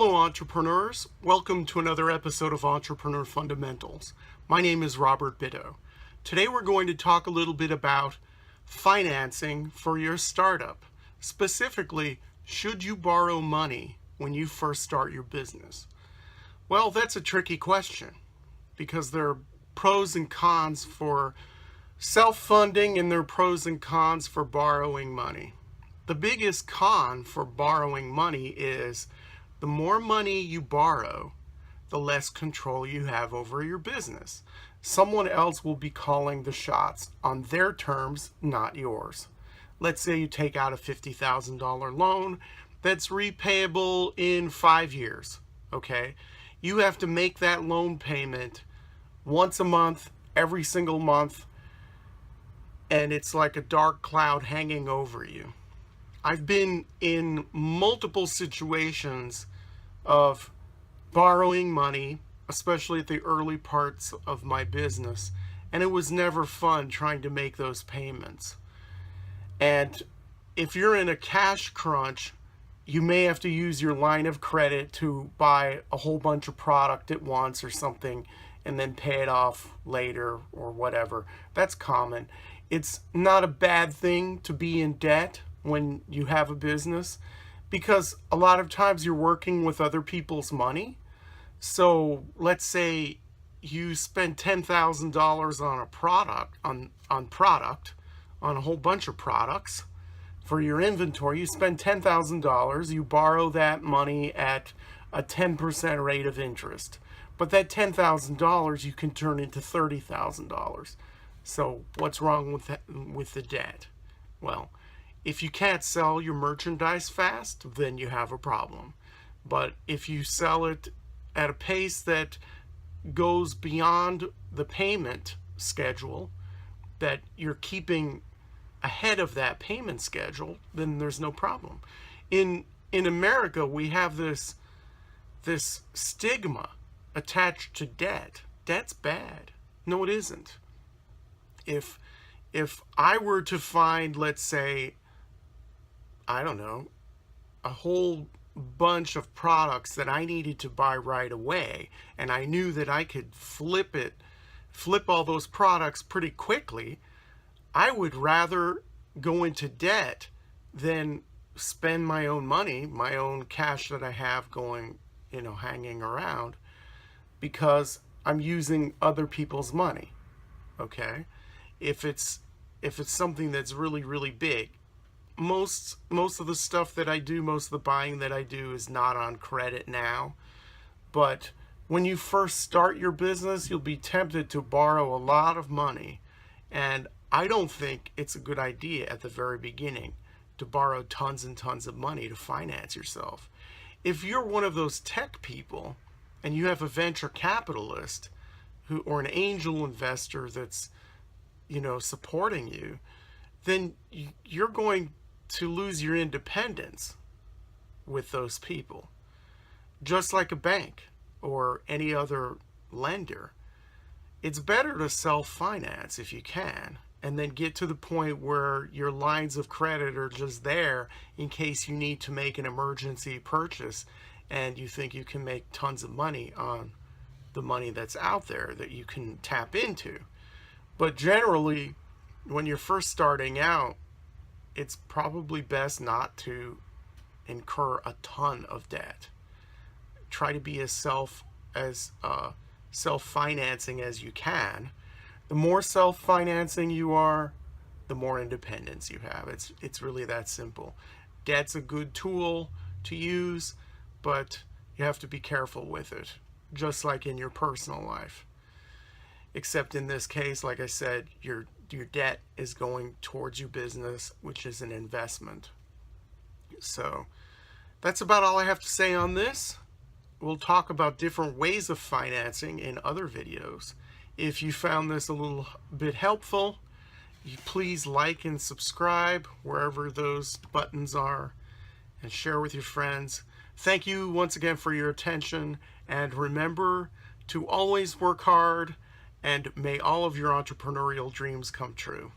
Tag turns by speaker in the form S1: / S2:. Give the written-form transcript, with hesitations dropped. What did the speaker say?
S1: Hello entrepreneurs, welcome to another episode of Entrepreneur Fundamentals. My name is Robert Bitto. Today we're going to talk a little bit about financing for your startup. Specifically, should you borrow money when you first start your business? Well, that's a tricky question because there are pros and cons for self-funding and there are pros and cons for borrowing money. The biggest con for borrowing money is the more money you borrow, the less control you have over your business. Someone else will be calling the shots on their terms, not yours. Let's say you take out a $50,000 loan that's repayable in 5 years, okay? You have to make that loan payment once a month, every single month, and it's like a dark cloud hanging over you. I've been in multiple situations of borrowing money, especially at the early parts of my business, and it was never fun trying to make those payments. And if you're in a cash crunch, you may have to use your line of credit to buy a whole bunch of product at once or something and then pay it off later or whatever. That's common. It's not a bad thing to be in debt when you have a business, because a lot of times you're working with other people's money. So let's say you spend $10,000 on a product, on a whole bunch of products for your inventory. You spend $10,000, you borrow that money at a 10% rate of interest. But that $10,000 you can turn into $30,000. So what's wrong with the debt? Well, if you can't sell your merchandise fast, then you have a problem. But if you sell it at a pace that goes beyond the payment schedule, that you're keeping ahead of that payment schedule, then there's no problem. In America, we have this stigma attached to debt. Debt's bad. No, it isn't. If I were to find, let's say, I don't know, a whole bunch of products that I needed to buy right away, and I knew that I could flip all those products pretty quickly, I would rather go into debt than spend my own money, my own cash that I have going, hanging around, because I'm using other people's money, okay? If it's something that's really, really big, most of the stuff that I do, most of the buying that I do is not on credit now. But when you first start your business, you'll be tempted to borrow a lot of money. And I don't think it's a good idea at the very beginning to borrow tons and tons of money to finance yourself. If you're one of those tech people and you have a venture capitalist or an angel investor that's, supporting you, then you're going to lose your independence with those people. Just like a bank or any other lender, it's better to self-finance if you can, and then get to the point where your lines of credit are just there in case you need to make an emergency purchase and you think you can make tons of money on the money that's out there that you can tap into. But generally, when you're first starting out, it's probably best not to incur a ton of debt. Try to be as self-financing as you can. The more self-financing you are, the more independence you have. It's really that simple. Debt's a good tool to use, but you have to be careful with it, just like in your personal life. Except in this case, like I said, your debt is going towards your business, which is an investment. So that's about all I have to say on this. We'll talk about different ways of financing in other videos. If you found this a little bit helpful, please like and subscribe wherever those buttons are, and share with your friends. Thank you once again for your attention, and remember to always work hard, and may all of your entrepreneurial dreams come true.